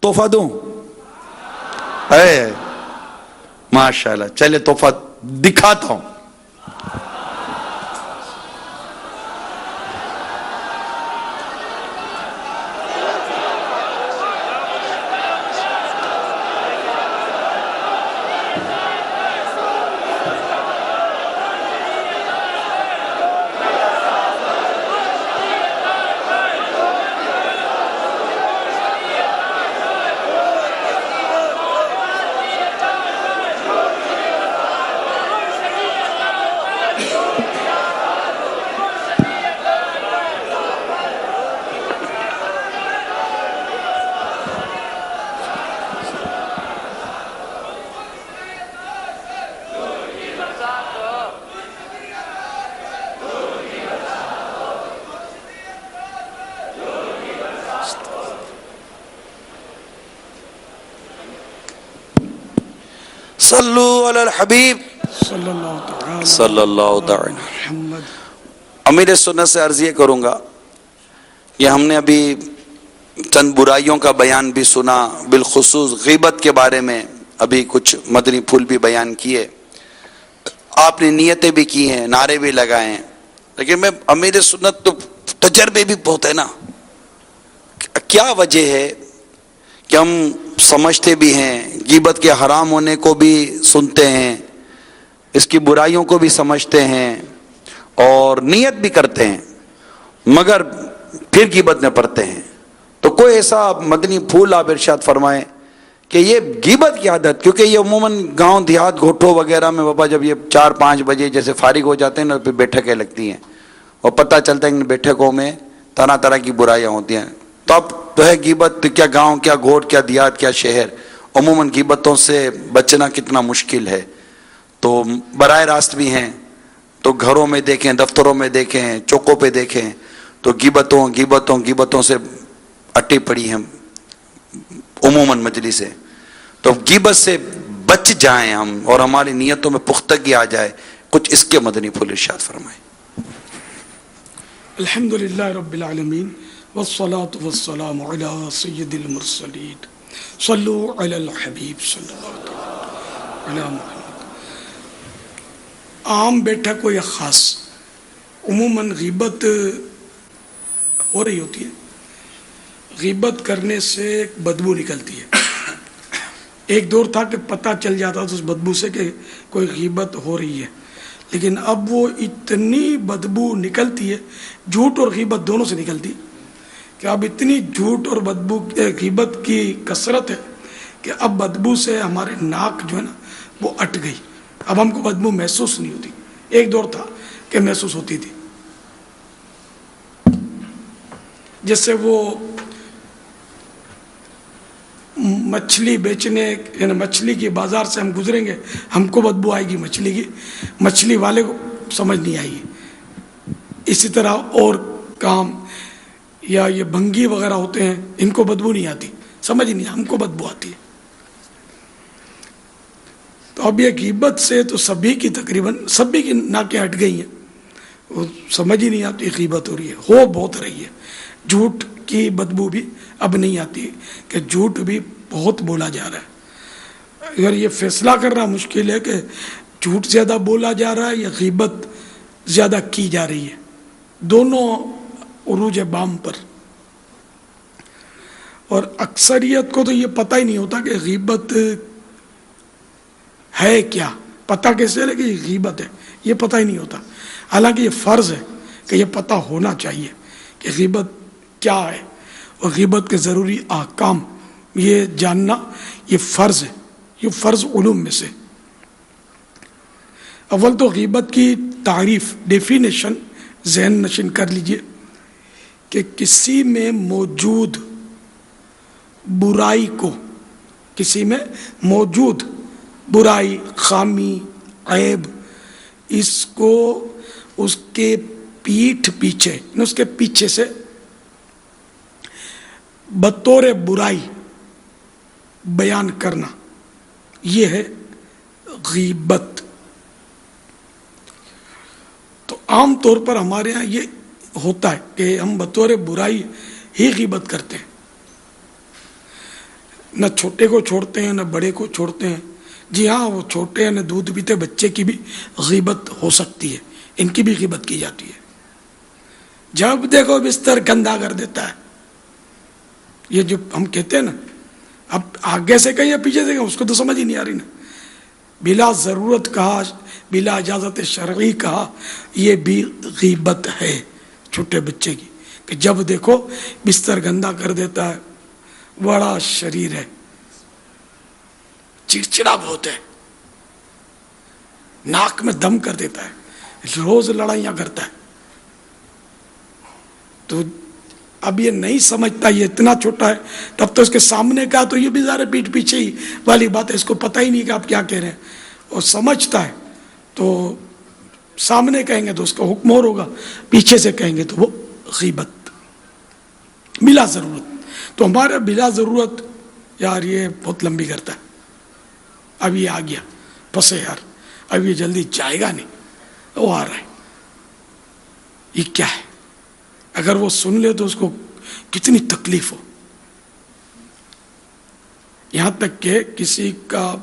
تحفہ دوں؟ ماشاءاللہ، چلے تحفہ دکھاتا ہوں. صلو علی الحبیب صلی اللہ تعالی. امیر سنت سے عرض یہ کروں گا، یہ ہم نے ابھی چند برائیوں کا بیان بھی سنا، بالخصوص غیبت کے بارے میں ابھی کچھ مدنی پھول بھی بیان کیے، آپ نے نیتیں بھی کی ہیں، نعرے بھی لگائے ہیں، لیکن میں امیر سنت تو تجربے بھی بہت ہے نا. کیا وجہ ہے کہ ہم سمجھتے بھی ہیں، غیبت کے حرام ہونے کو بھی سنتے ہیں، اس کی برائیوں کو بھی سمجھتے ہیں اور نیت بھی کرتے ہیں، مگر پھر غیبت میں پڑتے ہیں. تو کوئی ایسا مدنی پھول آپ ارشاد فرمائیں کہ یہ غیبت کی عادت، کیونکہ یہ عموماً گاؤں دیہات گھوٹوں وغیرہ میں بابا جب یہ 4-5 بجے جیسے فارغ ہو جاتے ہیں نا، پھر بیٹھکیں لگتی ہیں اور پتہ چلتا ہے کہ ان بیٹھکوں میں طرح طرح کی برائیاں ہوتی ہیں. تو اب تو ہے غیبت، کیا گاؤں، کیا گھوٹ، کیا دیہات، کیا شہر، عموماً غیبتوں سے بچنا کتنا مشکل ہے. تو براہ راست بھی ہیں، تو گھروں میں دیکھیں، دفتروں میں دیکھیں، چوکوں پہ دیکھیں، تو غیبتوں سے اٹی پڑی ہیں عموماً مجلسیں. تو غیبت سے بچ جائیں ہم اور ہماری نیتوں میں پختگی آ جائے. کچھ اس کے مدنی پھول ارشاد فرمائیں. الحمدللہ رب العالمین والصلاة والسلام علی سید المرسلین صلو علی الحبیب صلی اللہ علیہ محمد. عام بیٹھک ہو یا خاص، عموماً غیبت ہو رہی ہوتی ہے. غیبت کرنے سے ایک بدبو نکلتی ہے. ایک دور تھا کہ پتہ چل جاتا تھا اس بدبو سے کہ کوئی غیبت ہو رہی ہے، لیکن اب وہ اتنی بدبو نکلتی ہے، جھوٹ اور غیبت دونوں سے نکلتی ہے، کہ اب اتنی جھوٹ اور بدبو غیبت کی کثرت ہے کہ اب بدبو سے ہمارے ناک جو ہے نا وہ اٹ گئی. اب ہم کو بدبو محسوس نہیں ہوتی. ایک دور تھا کہ محسوس ہوتی تھی. جس سے وہ مچھلی بیچنے، یعنی مچھلی کی بازار سے ہم گزریں گے، ہم کو بدبو آئے گی مچھلی کی، مچھلی والے کو سمجھ نہیں آئے گی. اسی طرح اور کام یا یہ بھنگی وغیرہ ہوتے ہیں، ان کو بدبو نہیں آتی، سمجھ نہیں، ہم کو بدبو آتی ہے. تو اب یہ غیبت سے تو سبھی کی تقریباً سبھی کی ناکیں ہٹ گئی ہیں، وہ سمجھ ہی نہیں آتی غیبت ہو رہی ہے، ہو بہت رہی ہے. جھوٹ کی بدبو بھی اب نہیں آتی کہ جھوٹ بھی بہت بولا جا رہا ہے. اگر یہ فیصلہ کرنا مشکل ہے کہ جھوٹ زیادہ بولا جا رہا ہے یا غیبت زیادہ کی جا رہی ہے، دونوں عروج بام پر. اور اکثریت کو تو یہ پتہ ہی نہیں ہوتا کہ غیبت ہے کیا، پتہ کیسے ہے کہ یہ غیبت ہے، یہ پتہ ہی نہیں ہوتا. حالانکہ یہ فرض ہے کہ یہ پتہ ہونا چاہیے کہ غیبت کیا ہے، اور غیبت کے ضروری احکام یہ جاننا یہ فرض ہے، یہ فرض علوم میں سے. اول تو غیبت کی تعریف، ڈیفینیشن ذہن نشین کر لیجئے کہ کسی میں موجود برائی کو، کسی میں موجود برائی، خامی، عیب، اس کو اس کے پیٹھ پیچھے، اس کے پیچھے سے بطور برائی بیان کرنا، یہ ہے غیبت. تو عام طور پر ہمارے ہاں یہ ہوتا ہے کہ ہم بطور برائی ہی غیبت کرتے ہیں. نہ چھوٹے کو چھوڑتے ہیں نہ بڑے کو چھوڑتے ہیں. جی ہاں، وہ چھوٹے ہیں نہ دودھ پیتے بچے کی بھی غیبت ہو سکتی ہے، ان کی بھی غیبت کی جاتی ہے. جب دیکھو بستر گندا کر دیتا ہے. یہ جو ہم کہتے ہیں نا، اب آگے سے کہیں یا پیچھے سے کہیں اس کو تو سمجھ ہی نہیں آ رہی نا. بلا ضرورت کہا، بلا اجازت شرعی کہا، یہ بھی غیبت ہے چھوٹے بچے کی، کہ جب دیکھو بستر گندا کر دیتا ہے. بڑا شریر ہے، چڑچڑا بہت ہے، ناک میں دم کر دیتا ہے، روز لڑائیاں کرتا ہے. تو اب یہ نہیں سمجھتا، یہ اتنا چھوٹا ہے، تب تو اس کے سامنے کا تو یہ بھی ذرا پیٹھ پیچھے ہی والی بات ہے، اس کو پتہ ہی نہیں کہ آپ کیا کہہ رہے ہیں. اور سمجھتا ہے تو سامنے کہیں گے تو اس کا حکم اور ہوگا، پیچھے سے کہیں گے تو وہ غیبت بلا ضرورت. تو ہمارا بلا ضرورت یار یہ بہت لمبی کرتا ہے. اب یہ آ گیا پسے یار، اب یہ جلدی جائے گا نہیں، وہ آ رہا ہے. یہ کیا ہے؟ اگر وہ سن لے تو اس کو کتنی تکلیف ہو. یہاں تک کہ کسی کا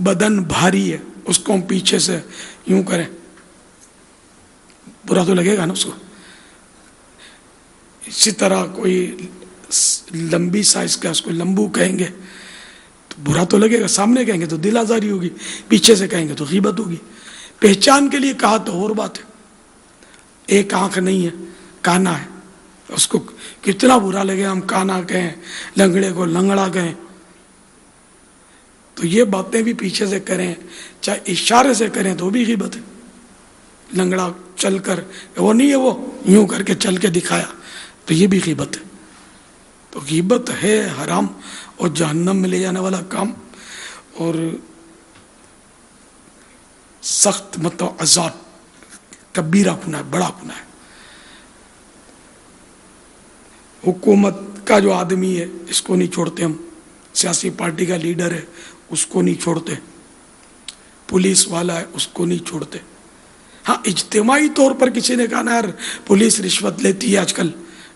بدن بھاری ہے، اس کو ہم پیچھے سے یوں کریں، برا تو لگے گا نا اس کو. اسی طرح کوئی لمبی سائز کا، اس کو لمبو کہیں گے تو برا تو لگے گا، سامنے کہیں گے تو دل آزاری ہوگی، پیچھے سے کہیں گے تو غیبت ہوگی. پہچان کے لیے کہا تو اور بات ہے. ایک آنکھ نہیں ہے، کانا ہے، اس کو کتنا برا لگے ہم کانا کہیں، لنگڑے کو لنگڑا کہیں. تو یہ باتیں بھی پیچھے سے کریں، چاہے اشارے سے کریں تو بھی غیبت ہے. لنگڑا چل کر، وہ نہیں ہے، وہ یوں کر کے چل کے دکھایا تو یہ بھی غیبت ہے. تو غیبت ہے حرام اور جہنم میں لے جانے والا کام، اور سخت مطلب عذاب، کبیرہ گناہ ہے، بڑا گناہ ہے. حکومت کا جو آدمی ہے اس کو نہیں چھوڑتے ہم، سیاسی پارٹی کا لیڈر ہے اس کو نہیں چھوڑتے، پولیس والا ہے اس کو نہیں چھوڑتے. ہاں اجتماعی طور پر کسی نے کہا نا یار پولیس رشوت لیتی ہے آج کل،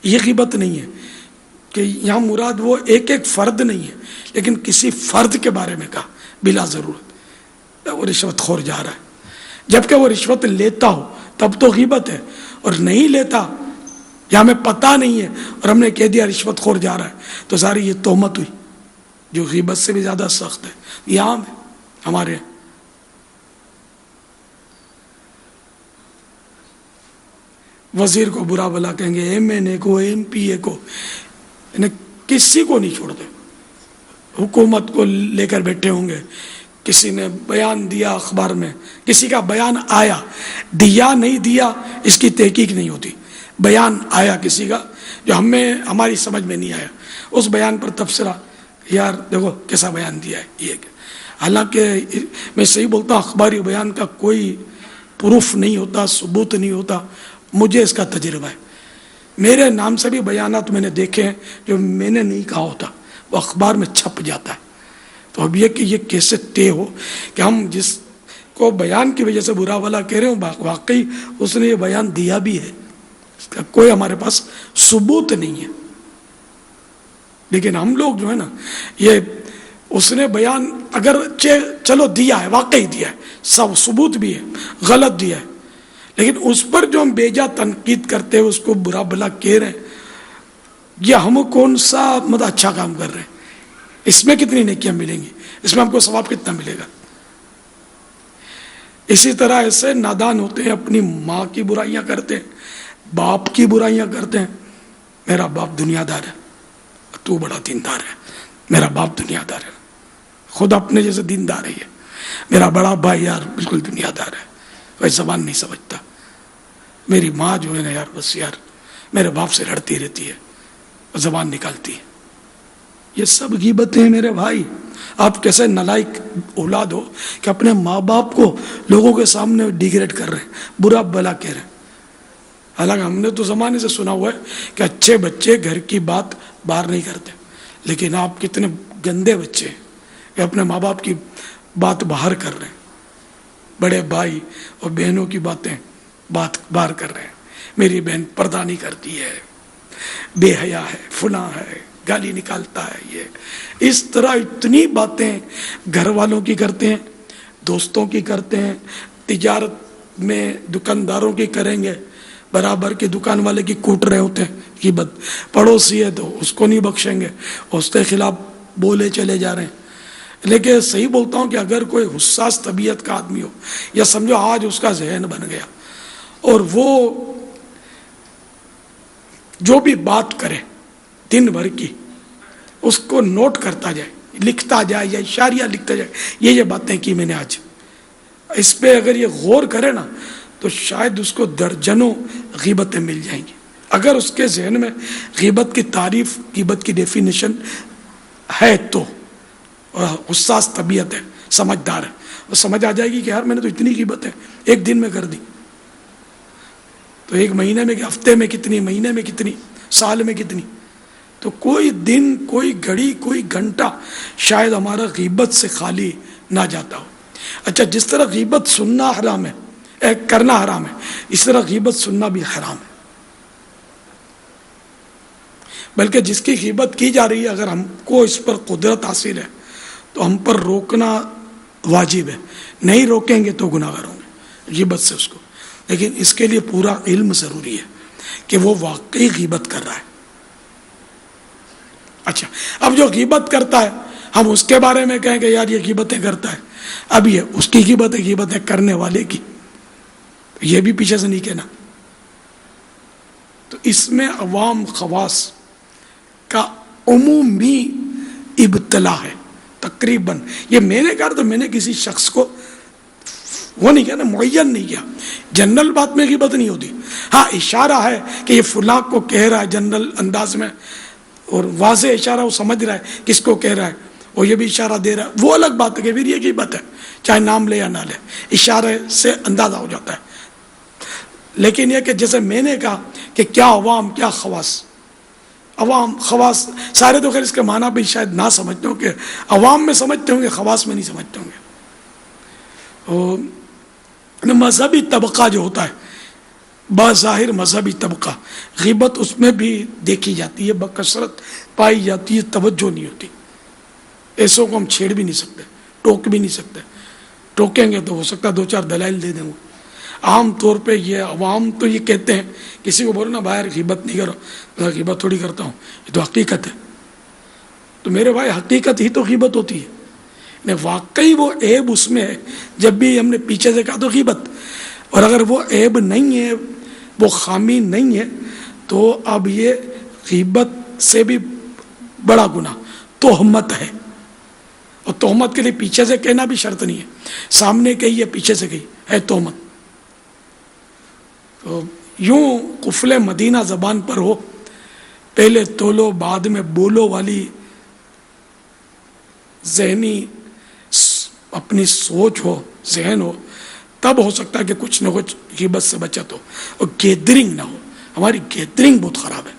یہ غیبت نہیں ہے. کہ یہاں مراد وہ ایک ایک فرد نہیں ہے، لیکن کسی فرد کے بارے میں کہا بلا ضرورت وہ رشوت خور جا رہا ہے. جبکہ وہ رشوت لیتا ہو تب تو غیبت ہے، اور نہیں لیتا یا ہمیں پتہ نہیں ہے اور ہم نے کہہ دیا رشوت خور جا رہا ہے تو ساری یہ تہمت ہوئی، جو غیبت سے بھی زیادہ سخت ہے. یہ عام ہے ہمارے یہاں. وزیر کو برا بلا کہیں گے، ایم این اے کو، ایم پی اے کو، انہیں کسی کو نہیں چھوڑتے. حکومت کو لے کر بیٹھے ہوں گے، کسی نے بیان دیا اخبار میں، کسی کا بیان آیا، دیا نہیں دیا اس کی تحقیق نہیں ہوتی. بیان آیا کسی کا جو ہماری سمجھ میں نہیں آیا، اس بیان پر تبصرہ، یار دیکھو کیسا بیان دیا ہے یہ. حالانکہ میں صحیح بولتا ہوں، اخباری بیان کا کوئی پروف نہیں ہوتا، ثبوت نہیں ہوتا. مجھے اس کا تجربہ ہے، میرے نام سے بھی بیانات میں نے دیکھے ہیں جو میں نے نہیں کہا ہوتا، وہ اخبار میں چھپ جاتا ہے. تو اب یہ کہ یہ کیسے طے ہو کہ ہم جس کو بیان کی وجہ سے برا بھلا کہہ رہے ہوں واقعی اس نے یہ بیان دیا بھی ہے، اس کا کوئی ہمارے پاس ثبوت نہیں ہے. لیکن ہم لوگ جو ہے نا، یہ اس نے بیان اگر چلو دیا ہے، واقعی دیا ہے، سب ثبوت بھی ہے، غلط دیا ہے، لیکن اس پر جو ہم بیجا تنقید کرتے ہیں، اس کو برا بھلا کہہ رہے ہیں، یہ ہم کون سا مطلب اچھا کام کر رہے ہیں؟ اس میں کتنی نیکیاں ملیں گی؟ اس میں ہم کو ثواب کتنا ملے گا؟ اسی طرح ایسے نادان ہوتے ہیں، اپنی ماں کی برائیاں کرتے ہیں، باپ کی برائیاں کرتے ہیں. میرا باپ دنیا دار ہے، تو بڑا دیندار ہے. میرا باپ دنیا دار ہے، خود اپنے جیسے دیندار ہے. میرا بڑا بھائی یار بالکل دنیا دار ہے، وہ زبان نہیں سمجھتا. میری ماں جو ہے نا یار بس یار میرے باپ سے لڑتی رہتی ہے، زبان نکالتی ہے. یہ سب غیبتیں ہیں میرے بھائی. آپ کیسے نالائق اولاد ہو کہ اپنے ماں باپ کو لوگوں کے سامنے ڈیگریڈ کر رہے ہیں، برا بھلا کہہ رہے ہیں. حالانکہ ہم نے تو زمانے سے سنا ہوا ہے کہ اچھے بچے گھر کی بات باہر نہیں کرتے، لیکن آپ کتنے گندے بچے ہیں کہ اپنے ماں باپ کی بات باہر کر رہے ہیں. بڑے بھائی اور بہنوں کی باتیں بات باہر کر رہے ہیں. میری بہن پردہ نہیں کرتی ہے، بے حیا ہے، فلاں ہے، گالی نکالتا ہے، یہ اس طرح اتنی باتیں گھر والوں کی کرتے ہیں، دوستوں کی کرتے ہیں، تجارت میں دکانداروں کی کریں گے، برابر کے دکان والے کی کوٹ رہے ہوتے ہیں، غیبت، پڑوسی ہے تو اس کو نہیں بخشیں گے، اس کے خلاف بولے چلے جا رہے ہیں۔ لیکن صحیح بولتا ہوں کہ اگر کوئی حساس طبیعت کا آدمی ہو، یا سمجھو آج اس کا ذہن بن گیا اور وہ جو بھی بات کرے دن بھر کی اس کو نوٹ کرتا جائے، لکھتا جائے یا اشاریہ لکھتا جائے، یہ باتیں کی میں نے آج، اس پہ اگر یہ غور کرے نا تو شاید اس کو درجنوں غیبتیں مل جائیں گی۔ اگر اس کے ذہن میں غیبت کی تعریف، غیبت کی ڈیفینیشن ہے تو، اور حساس طبیعت ہے، سمجھدار ہے، وہ سمجھ آ جائے گی کہ یار میں نے تو اتنی غیبتیں ایک دن میں کر دی، تو ایک مہینے میں، ہفتے میں کتنی، مہینے میں کتنی، سال میں کتنی، تو کوئی دن، کوئی گھڑی، کوئی گھنٹہ شاید ہمارا غیبت سے خالی نہ جاتا ہو۔ اچھا، جس طرح غیبت سننا حرام ہے، کرنا حرام ہے، اس طرح غیبت سننا بھی حرام ہے، بلکہ جس کی غیبت کی جا رہی ہے اگر ہم کو اس پر قدرت حاصل ہے تو ہم پر روکنا واجب ہے، نہیں روکیں گے تو گناہگار ہوں گے غیبت سے اس کو، لیکن اس کے لیے پورا علم ضروری ہے کہ وہ واقعی غیبت کر رہا ہے۔ اچھا، اب جو غیبت کرتا ہے ہم اس کے بارے میں کہیں کہ یار یہ غیبتیں کرتا ہے، اب یہ اس کی غیبتیں کرنے والے کی، یہ بھی پیچھے سے نہیں کہنا۔ تو اس میں عوام خواص کا عمومی ابتلا ہے تقریباً۔ یہ میں نے کہا تو میں نے کسی شخص کو وہ نہیں کیا نا، معین نہیں کیا، جنرل بات میں غیبت نہیں ہوتی، ہاں اشارہ ہے کہ یہ فلاں کو کہہ رہا ہے جنرل انداز میں، اور واضح اشارہ وہ سمجھ رہا ہے کس کو کہہ رہا ہے، اور یہ بھی اشارہ دے رہا ہے، وہ الگ بات ہے کہ پھر یہ غیبت ہے، چاہے نام لے یا نہ لے، اشارے سے اندازہ ہو جاتا ہے۔ لیکن یہ کہ جیسے میں نے کہا کہ کیا عوام، کیا خواص، عوام خواص سارے تو خیر اس کے معنی بھی شاید نہ سمجھتے ہوں، کہ عوام میں سمجھتے ہوں گے، خواص میں نہیں سمجھتے ہوں گے۔ اور مذہبی طبقہ جو ہوتا ہے، بظاہر مذہبی طبقہ، غیبت اس میں بھی دیکھی جاتی ہے، بکثرت پائی جاتی ہے، توجہ نہیں ہوتی، ایسوں کو ہم چھیڑ بھی نہیں سکتے، ٹوک بھی نہیں سکتے، ٹوکیں گے تو ہو سکتا ہے دو چار دلائل دے دیں وہ۔ عام طور پہ یہ عوام تو یہ کہتے ہیں، کسی کو بولو نا باہر غیبت نہیں کرو، غیبت تھوڑی کرتا ہوں، یہ تو حقیقت ہے۔ تو میرے بھائی حقیقت ہی تو غیبت ہوتی ہے، واقعی وہ عیب اس میں ہے، جب بھی ہم نے پیچھے سے کہا تو غیبت، اور اگر وہ عیب نہیں ہے، وہ خامی نہیں ہے، تو اب یہ غیبت سے بھی بڑا گناہ تہمت ہے، اور تہمت کے لیے پیچھے سے کہنا بھی شرط نہیں ہے، سامنے کہی ہے پیچھے سے کہی ہے تہمت۔ تو یوں قفل مدینہ زبان پر ہو، پہلے تولو بعد میں بولو والی ذہنی اپنی سوچ ہو، ذہن ہو، تب ہو سکتا ہے کہ کچھ نہ کچھ غیبت سے بچت ہو، اور گیدرنگ نہ ہو۔ ہماری گیدرنگ بہت خراب ہے،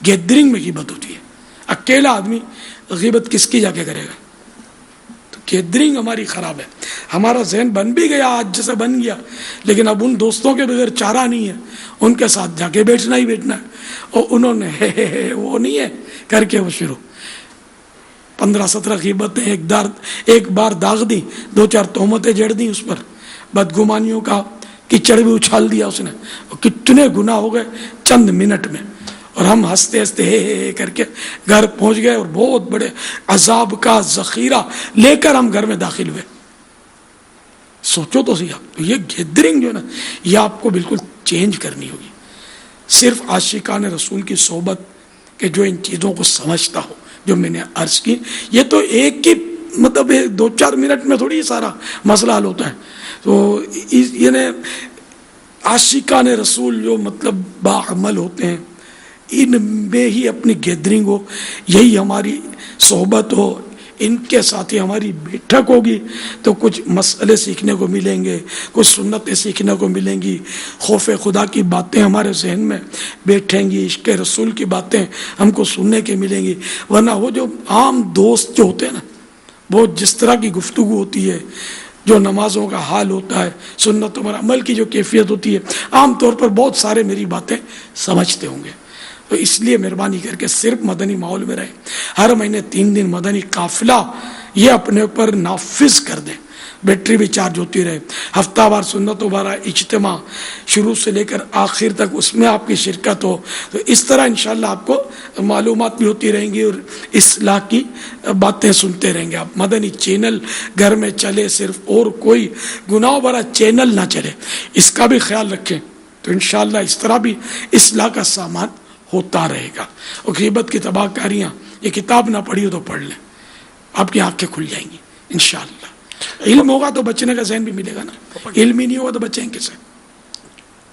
گیدرنگ میں غیبت ہوتی ہے، اکیلا آدمی غیبت کس کی جا کے کرے گا؟ تو گیدرنگ ہماری خراب ہے، ہمارا ذہن بن بھی گیا آج جیسے بن گیا، لیکن اب ان دوستوں کے بغیر چارہ نہیں ہے، ان کے ساتھ جا کے بیٹھنا ہی بیٹھنا ہے، اور انہوں نے وہ نہیں ہے کر کے وہ شروع 15-17 غیبتیں ایک بار داغ دی، 2-4 تہمتیں جڑ دی اس پر، بدگمانیوں کا کچڑ بھی اچھال دیا اس نے، اور کتنے گناہ ہو گئے چند منٹ میں، اور ہم ہنستے ہنستے کر کے گھر پہنچ گئے، اور بہت بڑے عذاب کا ذخیرہ لے کر ہم گھر میں داخل ہوئے۔ سوچو تو صحیح، یہ گیدرنگ جو ہے نا، یہ آپ کو بالکل چینج کرنی ہوگی۔ صرف عاشقان رسول کی صحبت کہ جو ان چیزوں کو سمجھتا ہو، جو میں نے عرض کی، یہ تو ایک ہی مطلب 2-4 منٹ میں تھوڑی سارا مسئلہ حل ہوتا ہے۔ تو یعنی عاشقان رسول جو مطلب باعمل ہوتے ہیں، ان میں ہی اپنی گیدرنگ ہو، یہی ہماری صحبت ہو، ان کے ساتھ ہی ہماری بیٹھک ہوگی، تو کچھ مسئلے سیکھنے کو ملیں گے، کچھ سنتیں سیکھنے کو ملیں گی، خوف خدا کی باتیں ہمارے ذہن میں بیٹھیں گی، عشق رسول کی باتیں ہم کو سننے کے ملیں گی۔ ورنہ وہ جو عام دوست جو ہوتے ہیں نا، وہ جس طرح کی گفتگو ہوتی ہے، جو نمازوں کا حال ہوتا ہے، سنتوں پر عمل کی جو کیفیت ہوتی ہے، عام طور پر بہت سارے میری باتیں سمجھتے ہوں گے، تو اس لیے مہربانی کر کے صرف مدنی ماحول میں رہیں. ہر مہینے 3 دن مدنی قافلہ یہ اپنے اوپر نافذ کر دیں، بیٹری بھی چارج ہوتی رہے. ہفتہ وار سنتوں وارہ اجتماع شروع سے لے کر آخر تک اس میں آپ کی شرکت ہو، تو اس طرح انشاءاللہ آپ کو معلومات بھی ہوتی رہیں گی اور اصلاح کی باتیں سنتے رہیں گے. آپ مدنی چینل گھر میں چلے صرف، اور کوئی گناہ بھرا چینل نہ چلے، اس کا بھی خیال رکھیں. تو انشاءاللہ اس طرح بھی اصلاح کا سامان ہوتا رہے گا. اور غیبت کی تباہ کاریاں، یہ کتاب نہ پڑھی ہو تو پڑھ لیں، آپ کی آنکھیں کھل جائیں گی انشاءاللہ. علم ہوگا تو بچنے کا ذہن بھی ملے گا نا، علم ہی نہیں ہوگا تو بچیں کیسے؟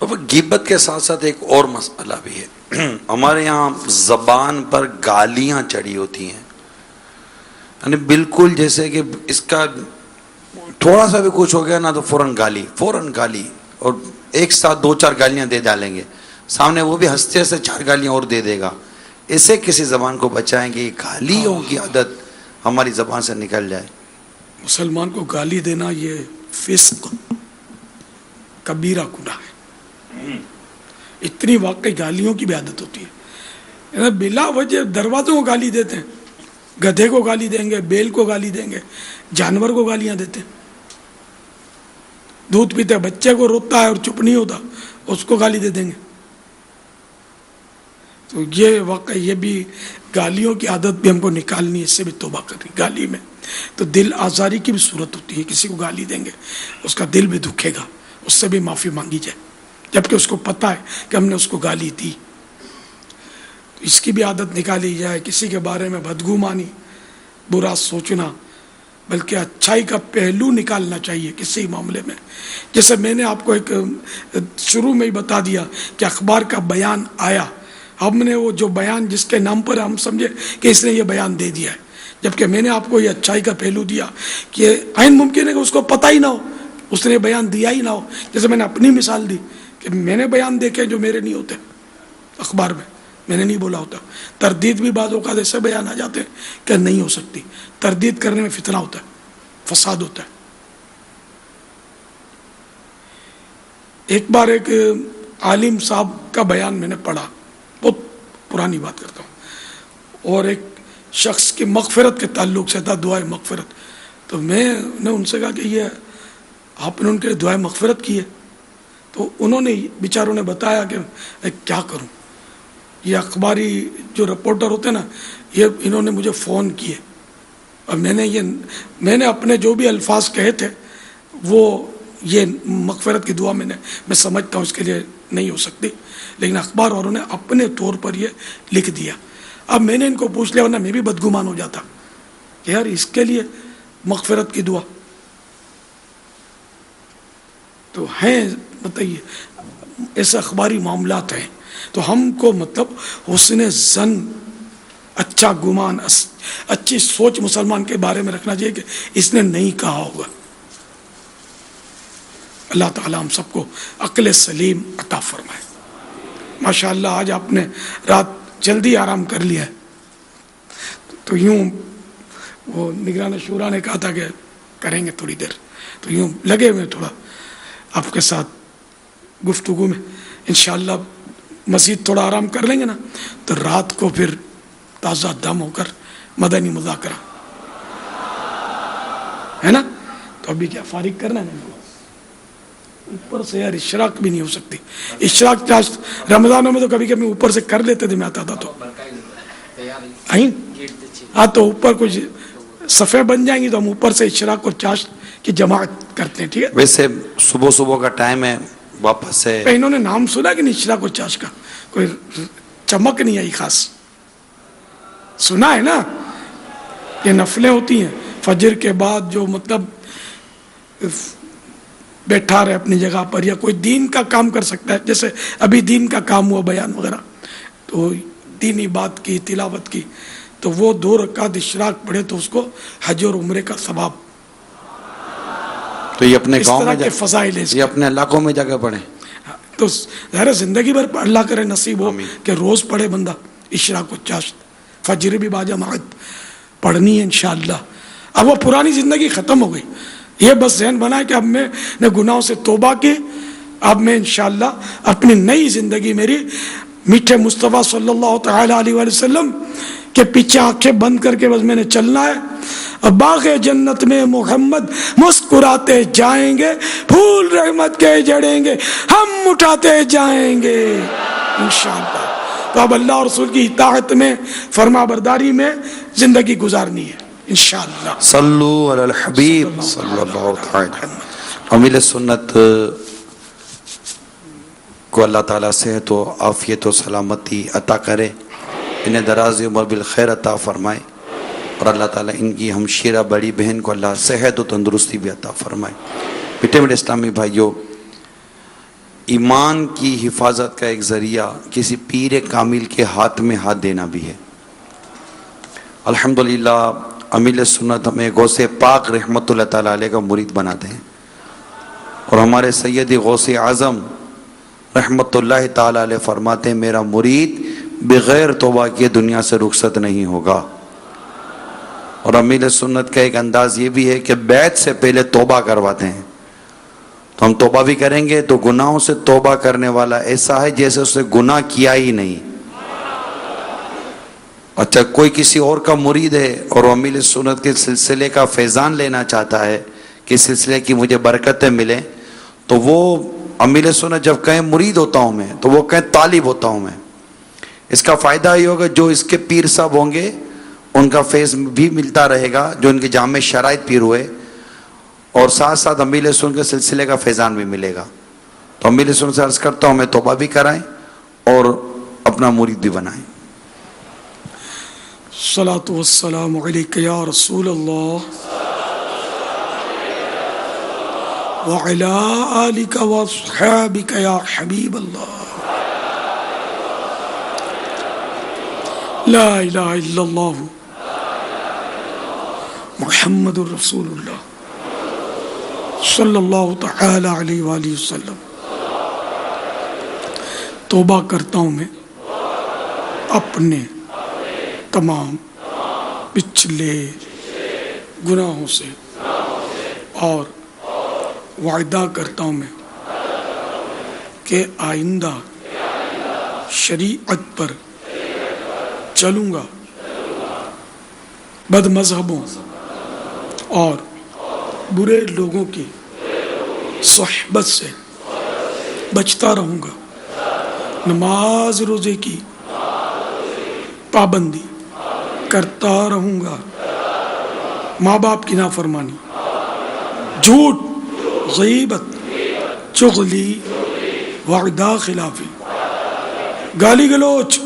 غیبت کے ساتھ ساتھ ایک اور مسئلہ بھی ہے. ہمارے یہاں زبان پر گالیاں چڑھی ہوتی ہیں، یعنی بالکل جیسے کہ اس کا تھوڑا سا بھی کچھ ہو گیا نا تو فوراً گالی، اور ایک ساتھ 2-4 گالیاں دے ڈالیں گے، سامنے وہ بھی ہنستے سے 4 گالیاں اور دے دے گا. اسے کسی زبان کو بچائیں گے، گالیوں کی عادت ہماری زبان سے نکل جائے. مسلمان کو گالی دینا یہ فسق، کبیرہ گناہ ہے. اتنی واقعی گالیوں کی بھی عادت ہوتی ہے، بلا وجہ دروازوں کو گالی دیتے ہیں. گدھے کو گالی دیں گے، بیل کو گالی دیں گے، جانور کو گالیاں دیتے ہیں. دودھ پیتے بچے کو روتا ہے اور چپ نہیں ہوتا، اس کو گالی دے دیں گے. تو یہ واقعی یہ بھی گالیوں کی عادت بھی ہم کو نکالنی ہے، اس سے بھی توبہ کرنی. گالی میں تو دل آزاری کی بھی صورت ہوتی ہے، کسی کو گالی دیں گے اس کا دل بھی دکھے گا، اس سے بھی معافی مانگی جائے جبکہ اس کو پتہ ہے کہ ہم نے اس کو گالی دی. تو اس کی بھی عادت نکالی جائے. کسی کے بارے میں بدگمانی، برا سوچنا، بلکہ اچھائی کا پہلو نکالنا چاہیے کسی معاملے میں. جیسے میں نے آپ کو ایک شروع میں ہی بتا دیا کہ اخبار کا بیان آیا، ہم نے وہ جو بیان جس کے نام پر ہم سمجھے کہ اس نے یہ بیان دے دیا ہے، جبکہ میں نے آپ کو یہ اچھائی کا پہلو دیا کہ عین ممکن ہے کہ اس کو پتہ ہی نہ ہو، اس نے بیان دیا ہی نہ ہو. جیسے میں نے اپنی مثال دی کہ میں نے بیان دیکھے جو میرے نہیں ہوتے اخبار میں نے نہیں بولا ہوتا. تردید بھی بعض اوقات ایسے بیان آ جاتے ہیں کہ نہیں ہو سکتی. تردید کرنے میں فتنہ ہوتا ہے، فساد ہوتا ہے. ایک بار ایک عالم صاحب کا بیان میں نے پڑھا، بہت پرانی بات کرتا ہوں، اور ایک شخص کی مغفرت کے تعلق سے تھا، دعائے مغفرت. تو میں نے ان سے کہا کہ یہ آپ نے ان کے دعائے مغفرت کی ہے؟ تو انہوں نے بیچاروں نے بتایا کہ میں کیا کروں، یہ اخباری جو رپورٹر ہوتے ہیں نا، یہ انہوں نے مجھے فون کیے اور میں نے اپنے جو بھی الفاظ کہے تھے وہ یہ مغفرت کی دعا میں سمجھتا ہوں اس کے لیے نہیں ہو سکتی، لیکن اخبار والوں نے اپنے طور پر یہ لکھ دیا. اب میں نے ان کو پوچھ لیا، ورنہ میں بھی بدگمان ہو جاتا کہ یار اس کے لیے مغفرت کی دعا. تو ہیں بتائیے ایسے اخباری معاملات ہیں. تو ہم کو مطلب حسن ظن، اچھا گمان، اچھی سوچ مسلمان کے بارے میں رکھنا چاہیے کہ اس نے نہیں کہا ہوگا. اللہ تعالی ہم سب کو عقل سلیم عطا فرمائے. ماشاءاللہ آج آپ نے رات جلدی آرام کر لیا ہے. تو یوں وہ نگران شورا نے کہا تھا کہ کریں گے تھوڑی دیر، تو یوں لگے ہوئے تھوڑا آپ کے ساتھ گفتگو میں. انشاءاللہ مزید تھوڑا آرام کر لیں گے نا تو رات کو پھر تازہ دم ہو کر مدنی مذاکرہ ہے نا. تو ابھی کیا فارغ کرنا ہے نا، اوپر سے یار اشراق بھی نہیں ہو سکتی. اشراق رمضانوں میں تو کبھی کبھی اوپر سے کر لیتے تھے، میں آتا تھا تو ہاں تو اوپر کچھ صفحے بن جائیں گی تو ہم اوپر سے اشراق اور چاشت کی جماعت کرتے ہیں. ٹھیک ہے، ویسے صبح کا ٹائم ہے، واپس سے انہوں نے نام سنا کہ نہیں اشراق اور چاشت کا؟ کوئی چمک نہیں آئی خاص؟ سنا ہے نا، یہ نفلیں ہوتی ہیں فجر کے بعد جو مطلب بیٹھا رہے اپنی جگہ پر یا کوئی دین کا کام کر سکتا ہے. جیسے ابھی دین کا کام ہوا بیان وغیرہ، تو دینی بات کی تلاوت کی، تو وہ 2 رکعت اشراق پڑھے تو اس کو حج اور عمرے کا ثواب. تو یہ اپنے گاؤں میں فضائل ہے، یہ اپنے علاقوں میں جا کے پڑھیں تو ظاہر زندگی بھر اللہ کرے نصیب ہو کہ روز پڑھے بندہ اشراق و چاشت. فجر بھی باجماعت پڑھنی ہے انشاءاللہ. اب وہ پرانی زندگی ختم ہو گئی، یہ بس ذہن بنا ہے کہ اب میں نے گناہوں سے توبہ کی، اب میں انشاءاللہ اپنی نئی زندگی میری میٹھے مصطفیٰ صلی اللہ تعالیٰ علیہ وسلم کے پیچھے آنکھیں بند کر کے بس میں نے چلنا ہے. اور باغ جنت میں محمد مسکراتے جائیں گے, پھول رحمت کے جڑیں گے, ہم اٹھاتے جائیں گے انشاءاللہ. تو اب اللہ اور رسول کی اطاعت میں, فرما برداری میں زندگی گزارنی ہے انشاءاللہ. صلو علی الحبیب صلی اللہ تعالی. امیل سنت کو اللہ تعالیٰ صحت و عافیت و سلامتی عطا کرے, انہیں دراز عمر بالخیر عطا فرمائے, اور اللہ تعالیٰ ان کی ہمشیرہ بڑی بہن کو اللہ صحت و تندرستی بھی عطا فرمائے. میٹھے میٹھے اسلامی بھائیوں, ایمان کی حفاظت کا ایک ذریعہ کسی پیر کامل کے ہاتھ میں ہاتھ دینا بھی ہے. الحمدللہ امیل سنت ہمیں غوث پاک رحمت اللہ تعالیٰ علیہ کا مرید بناتے ہیں, اور ہمارے سید غوث اعظم رحمت اللہ تعالیٰ علیہ فرماتے ہیں میرا مرید بغیر توبہ کیے دنیا سے رخصت نہیں ہوگا. اور امیل سنت کا ایک انداز یہ بھی ہے کہ بیعت سے پہلے توبہ کرواتے ہیں. تو ہم توبہ بھی کریں گے تو گناہوں سے توبہ کرنے والا ایسا ہے جیسے اس نے گناہ کیا ہی نہیں. اچھا, کوئی کسی اور کا مرید ہے اور وہ امیل سنت کے سلسلے کا فیضان لینا چاہتا ہے کہ سلسلے کی مجھے برکتیں ملیں, تو وہ امیل سنت جب کہیں مرید ہوتا ہوں میں تو وہ کہیں طالب ہوتا ہوں میں. اس کا فائدہ یہ ہوگا جو اس کے پیر صاحب ہوں گے ان کا فیض بھی ملتا رہے گا جو ان کے جامع شرائط پیر ہوئے, اور ساتھ ساتھ امیل سنت کے سلسلے کا فیضان بھی ملے گا. تو امیل سنت سے عرض کرتا ہوں میں توبہ بھی کرائیں اور اپنا مرید بھی بنائیں. الصلاۃ والسلام علیک یا رسول اللہ وعلی آلک واصحابک یا حبیب اللہ. لا الہ الا اللہ محمد الرسول اللہ صلی اللہ تعالی علیہ وآلہ وسلم. توبہ کرتا ہوں میں اپنے تمام پچھلے گناہوں سے, اور وعدہ کرتا ہوں میں کہ آئندہ شریعت پر چلوں گا, بد مذہبوں اور برے لوگوں کی صحبت سے بچتا رہوں گا, نماز روزے کی پابندی کرتا رہوں گا, ماں باپ کی نافرمانی, جھوٹ, غیبت, چغلی, وعدہ خلافی, گالی گلوچ,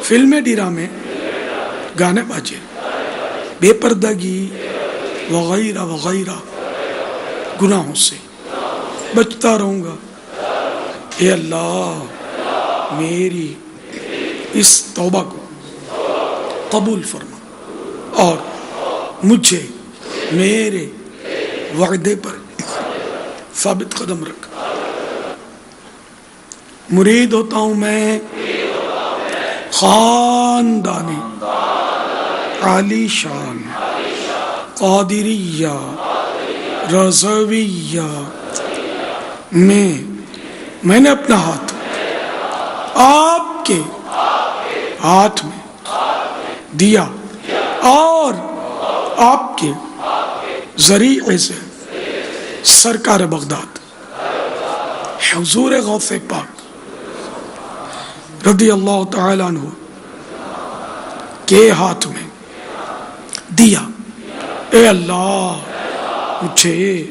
فلمیں ڈرامے, گانے باجے, بے پردگی وغیرہ وغیرہ گناہوں سے بچتا رہوں گا. اے اللہ میری اس توبہ کو قبول فرما اور مجھے میرے وعدے پر ثابت قدم رکھ. مرید ہوتا ہوں میں خاندان عالی شان قادریہ رضویہ میں نے اپنا ہاتھ آپ کے ہاتھ میں دیا, اور آپ کے ذریعے سے سرکار بغداد حضور غوث پاک رضی اللہ تعالیٰ عنہ کے ہاتھ میں دیا. اے اللہ مجھے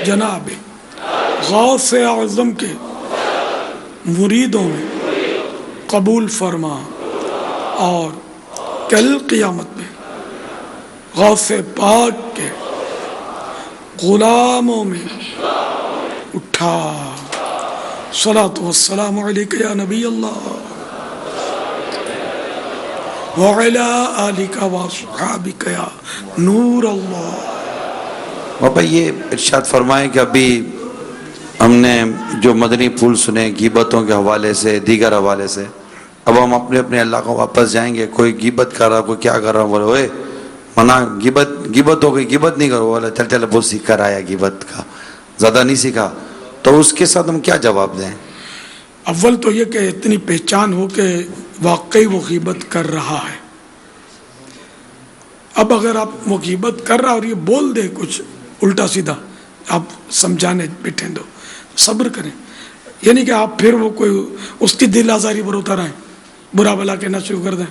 جناب غوث اعظم کے مریدوں میں قبول فرما, اور کل قیامت میں غوث پاک کے غلاموں میں اٹھا. صلاۃ والسلام علیک یا نبی اللہ وعلی آلک واصحابک یا نور اللہ. بابا یہ ارشاد فرمائیں کہ ابھی ہم نے جو مدنی پھول سنے غیبتوں کے حوالے سے, دیگر حوالے سے, اب ہم اپنے اپنے اللہ کو واپس جائیں گے. کوئی غیبت کر رہا, کوئی کیا کر رہا, بولے ہوئے منع, غیبت ہو گئی, غیبت نہیں کرو. بولے چل بہت سیکھ کر آیا غیبت کا, زیادہ نہیں سیکھا. تو اس کے ساتھ ہم کیا جواب دیں؟ اول تو یہ کہ اتنی پہچان ہو کہ واقعی وہ غیبت کر رہا ہے. اب اگر آپ وہ غیبت کر رہا اور یہ بول دے کچھ الٹا سیدھا، آپ سمجھانے بیٹھیں دو، صبر کریں. یعنی کہ آپ پھر وہ کوئی اس کی دل آزاری پر اتر آئیں، برا بلا کہنا شروع کر دیں،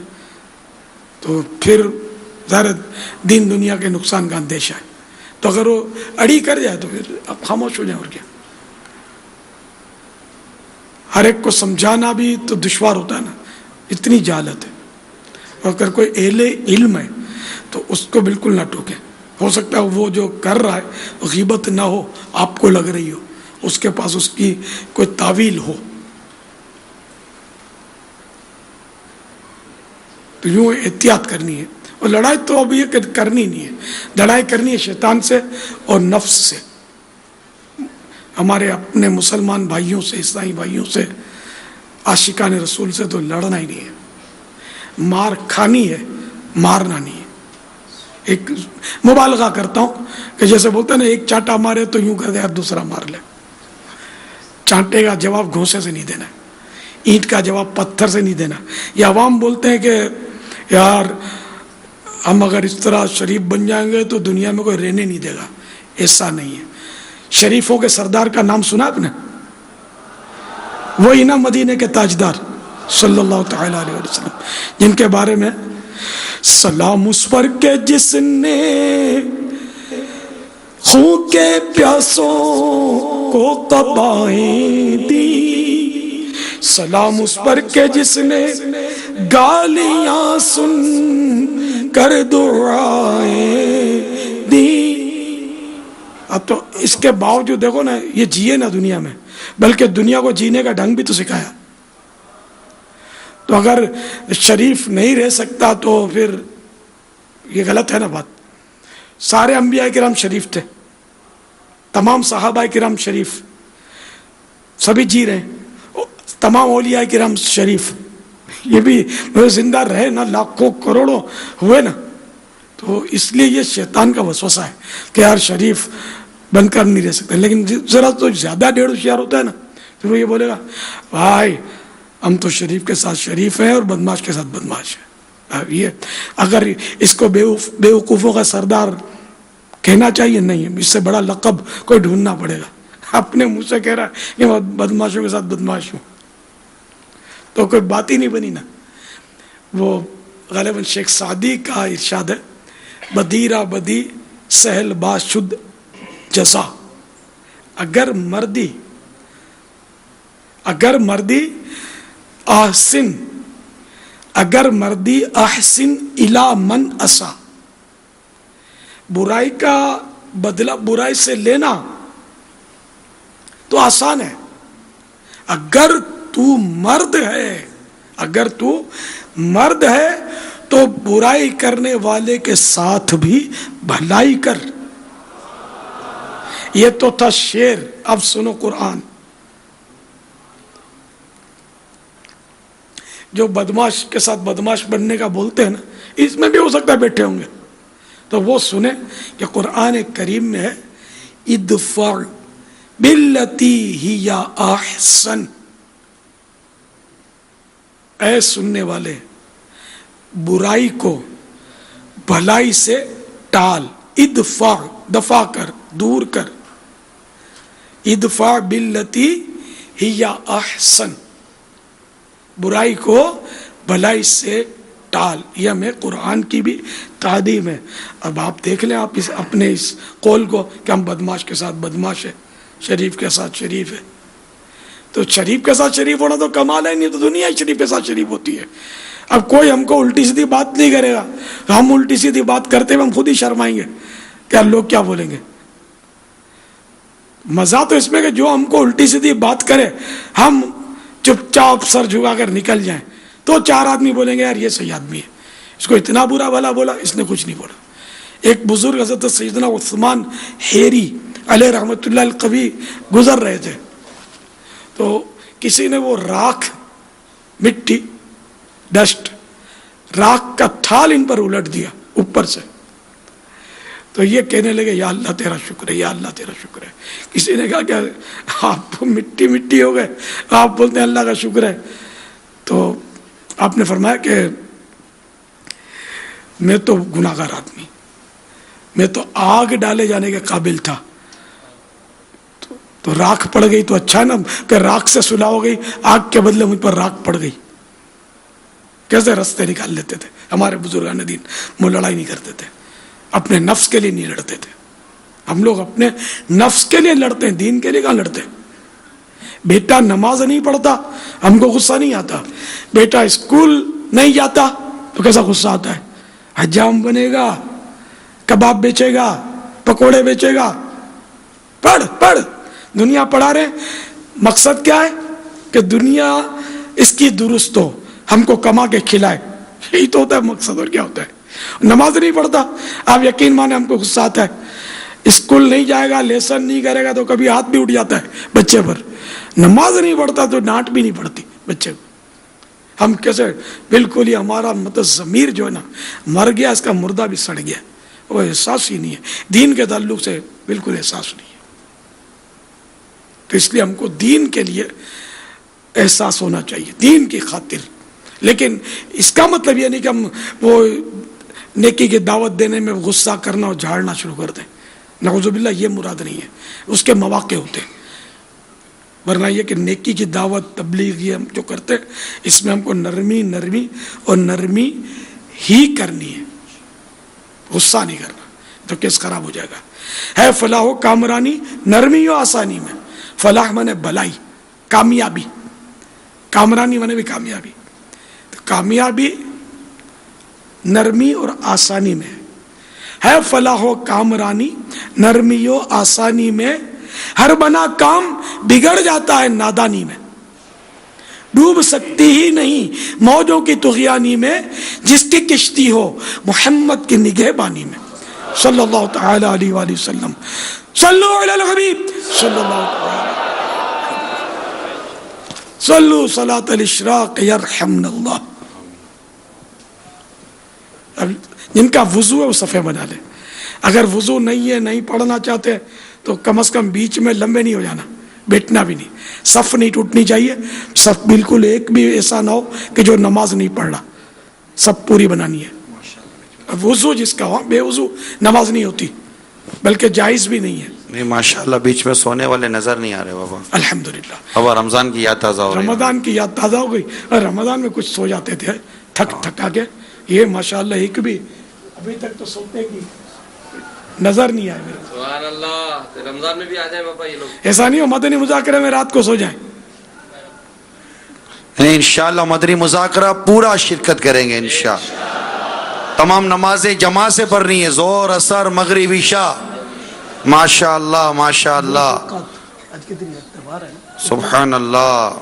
تو پھر ظاہر دین دنیا کے نقصان کا اندیشہ ہے. تو اگر وہ اڑی کر جائے تو پھر آپ خاموش ہو جائیں. اور کیا، ہر ایک کو سمجھانا بھی تو دشوار ہوتا ہے نا، اتنی جہالت ہے. اور اگر کوئی اہل علم ہے تو اس کو بالکل نہ ٹوکیں. ہو سکتا ہے وہ جو کر رہا ہے غیبت نہ ہو، آپ کو لگ رہی ہو، اس کے پاس اس کی کوئی تعویل ہو. تو یوں احتیاط کرنی ہے. اور لڑائی تو اب یہ کرنی نہیں ہے، لڑائی کرنی ہے شیطان سے اور نفس سے. ہمارے اپنے مسلمان بھائیوں سے، عیسائی بھائیوں سے، عاشقان رسول سے تو لڑنا ہی نہیں ہے. مار کھانی ہے، مارنا نہیں ہے. ایک مبالغہ کرتا ہوں کہ جیسے بولتے ہیں نا، ایک چانٹا مارے تو یوں کر دے اب دوسرا مار لے. چانٹے کا جواب گھونسے سے نہیں دینا، اینٹ کا جواب پتھر سے نہیں دینا. یہ عوام بولتے ہیں کہ یار ہم اگر اس طرح شریف بن جائیں گے تو دنیا میں کوئی رہنے نہیں دے گا. ایسا نہیں ہے. شریفوں کے سردار کا نام سنا آپ نے؟ وہی نا مدینے کے تاجدار صلی اللہ تعالی علیہ وسلم، جن کے بارے میں سلام اس پر کے جس نے خون کے پیاسوں کو قبائیں دی، سلام اس پر کے جس نے گالیاں سن کر دعائیں دی. اب تو اس کے باوجود دیکھو نا، یہ جیے نا دنیا میں، بلکہ دنیا کو جینے کا ڈھنگ بھی تو سکھایا. تو اگر شریف نہیں رہ سکتا تو پھر یہ غلط ہے نا بات. سارے انبیاء کرام شریف تھے، تمام صحابہ کرام شریف، سبھی جی رہے ہیں. تمام اولیاء کرام شریف، یہ بھی زندہ رہے نا، لاکھوں کروڑوں ہوئے نا. تو اس لیے یہ شیطان کا وسوسہ ہے کہ یار شریف بن کر نہیں رہ سکتے. لیکن ذرا تو زیادہ ڈیڑھ ہوشیار ہوتا ہے نا، پھر وہ یہ بولے گا بھائی ہم تو شریف کے ساتھ شریف ہیں اور بدماش کے ساتھ بدماش ہیں. یہ اگر اس کو بے وقوفوں کا سردار کہنا چاہیے، نہیں، اس سے بڑا لقب کوئی ڈھونڈنا پڑے گا. اپنے منہ سے کہہ رہا ہے کہ میں بدماشوں کے ساتھ بدماش ہوں، تو کوئی بات ہی نہیں بنی نا. وہ غالباً شیخ سعدی کا ارشاد ہے، بدیرہ بدی سہل باشد جزا. اگر مردی احسن الی من اسا. برائی کا بدلہ برائی سے لینا تو آسان ہے. اگر تو مرد ہے تو برائی کرنے والے کے ساتھ بھی بھلائی کر. یہ تو تھا شعر، اب سنو قرآن. جو بدماش کے ساتھ بدماش بننے کا بولتے ہیں نا، اس میں بھی ہو سکتا ہے بیٹھے ہوں گے، تو وہ سنیں کہ قرآن کریم میں ہے ادفع باللتی ہی احسن. اے سننے والے، برائی کو بھلائی سے ٹال. ادفع، دفع کر، دور کر. ادفع باللتی ہی احسن، برائی کو بھلائی سے ٹال. یہ ہمیں قرآن کی بھی تعلیم ہے. اب آپ دیکھ لیں آپ اپنے اس قول کو کہ ہم بدماش کے ساتھ بدماش ہے، شریف کے ساتھ شریف ہے. تو شریف کے ساتھ شریف ہونا تو کمال ہے، نہیں تو دنیا ہی شریف کے ساتھ شریف ہوتی ہے. اب کوئی ہم کو الٹی سیدھی بات نہیں کرے گا، ہم الٹی سیدھی بات کرتے ہوئے ہم خود ہی شرمائیں گے کہ لوگ کیا بولیں گے. مزہ تو اس میں کہ جو ہم کو الٹی سیدھی بات کرے ہم چپ چاپ سر جھکا کر نکل جائیں، تو چار آدمی بولیں گے یار یہ صحیح آدمی ہے، اس کو اتنا برا بھلا بولا، اس نے کچھ نہیں بولا. ایک بزرگ حضرت سیدنا عثمان حیری علیہ رحمۃ اللہ القوی گزر رہے تھے، تو کسی نے وہ راکھ، مٹی، ڈسٹ، راکھ کا تھال ان پر الٹ دیا اوپر سے. تو یہ کہنے لگے یا اللہ تیرا شکر ہے، یا اللہ تیرا شکر ہے۔ کسی نے کہا کہ آپ مٹی مٹی ہو گئے، آپ بولتے ہیں اللہ کا شکر ہے۔ تو آپ نے فرمایا کہ میں تو گناہ گار آدمی، میں تو آگ ڈالے جانے کے قابل تھا، تو راکھ پڑ گئی تو اچھا نا کہ راکھ سے صلح ہو گئی، آگ کے بدلے مجھ پر راکھ پڑ گئی۔ کیسے رستے نکال لیتے تھے ہمارے بزرگان دین، وہ لڑائی نہیں کرتے تھے، اپنے نفس کے لیے نہیں لڑتے تھے۔ ہم لوگ اپنے نفس کے لیے لڑتے ہیں، دین کے لیے کہاں لڑتے ہیں؟ بیٹا نماز نہیں پڑھتا ہم کو غصہ نہیں آتا، بیٹا اسکول نہیں جاتا تو کیسا غصہ آتا ہے؟ حجام بنے گا، کباب بیچے گا، پکوڑے بیچے گا، پڑھ پڑھ، دنیا پڑھا رہے، مقصد کیا ہے کہ دنیا اس کی درست ہو، ہم کو کما کے کھلائے، یہی تو ہوتا ہے مقصد، اور کیا ہوتا ہے؟ نماز نہیں پڑھتا، آپ یقین مانے ہم کو غصہ آتا ہے۔ اسکول نہیں جائے گا، لیسن نہیں کرے گا تو کبھی ہاتھ بھی اٹھ جاتا ہے بچے پر۔ نماز نہیں پڑھتا تو ڈانٹ بھی نہیں پڑتی بچے کو۔ ہم کیسے بالکل ہی ہمارا مطلب ضمیر جو ہے نا مر گیا، اس کا مردہ بھی سڑ گیا، وہ احساس ہی نہیں ہے، دین کے تعلق سے بالکل احساس نہیں ہے۔ تو اس لیے ہم کو دین کے لیے احساس ہونا چاہیے، دین کی خاطر۔ لیکن اس کا مطلب یہ نہیں کہ ہم وہ نیکی کی دعوت دینے میں غصہ کرنا اور جھاڑنا شروع کر دیں، نعوذ باللہ، یہ مراد نہیں ہے، اس کے مواقع ہوتے ہیں۔ ورنہ یہ کہ نیکی کی دعوت تبلیغ یہ ہم جو کرتے ہیں، اس میں ہم کو نرمی اور نرمی ہی کرنی ہے، غصہ نہیں کرنا، تو کیس خراب ہو جائے گا۔ ہے فلاح و کامرانی نرمی و آسانی میں، فلاح مانے بھلائی، کامیابی، کامرانی مانے بھی کامیابی، تو کامیابی نرمی اور آسانی میں ہے۔ فلاح و کامرانی نرمی و آسانی میں، ہر بنا کام بگڑ جاتا ہے نادانی میں، ڈوب سکتی ہی نہیں موجوں کی طغیانی میں، جس کی کشتی ہو محمد کی نگہبانی میں، صلی اللہ تعالی علیہ وآلہ وسلم۔ صلو علی الحبیب صلی اللہ تعالی، صلو صلاۃ الاشراق یرحمنا اللہ۔ اب جن کا وضو ہے وہ صفحے بنا لے، اگر وضو نہیں ہے، نہیں پڑھنا چاہتے تو کم از کم بیچ میں لمبے نہیں ہو جانا، بیٹھنا بھی نہیں، صف نہیں ٹوٹنی چاہیے، صف بالکل ایک بھی ایسا نہ ہو کہ جو نماز نہیں پڑھ رہا، سب پوری بنانی ہے۔ وضو جس کا ہو، بے وضو نماز نہیں ہوتی، بلکہ جائز بھی نہیں ہے۔ نہیں ماشاءاللہ، بیچ میں سونے والے نظر نہیں آ رہے بابا، الحمدللہ۔ بابا رمضان کی یاد تازہ ہو رہی ہے، رمضان کی یاد تازہ ہو گئی، اور رمضان میں کچھ سو جاتے تھے تھکا کے، یہ ماشاءاللہ ایک بھی ابھی تک تو سوتے کی نظر نہیں آئے میرے۔ سبحان اللہ، رمضان میں بھی آ جائیں بابا یہ لوگ، ایسا نہیں ہو مدنی مذاکرے میں رات کو سو جائیں۔ انشاءاللہ مدنی مذاکرہ پورا شرکت کریں گے انشاءاللہ، تمام نمازیں جماعت سے پڑھنی ہے، ظہر اثر مغرب عشاء، ماشاءاللہ ماشاءاللہ، سبحان اللہ۔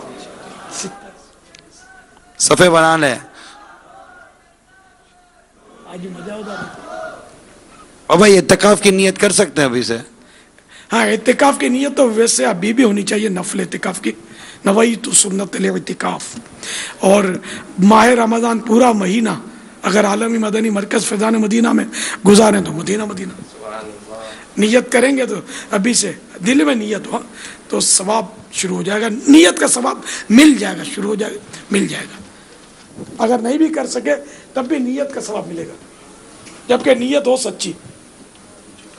صفحے بنا لیں بابا، یہ اعتکاف کی نیت کر سکتے ہیں ابھی سے؟ ہاں، اعتکاف کی نیت تو ویسے ابھی بھی ہونی چاہیے، نفل اعتکاف کی، نویت سنت الاعتکاف۔ اور ماہ رمضان پورا مہینہ اگر عالمی مدنی مرکز فیضان مدینہ میں گزاریں تو مدینہ نیت کریں گے، تو ابھی سے دل میں نیت ہوا تو ثواب شروع ہو جائے گا، نیت کا ثواب مل جائے گا، شروع ہو جائے گا، مل جائے گا۔ اگر نہیں بھی کر سکے تب بھی نیت کا ثواب ملے گا، جبکہ نیت ہو سچی۔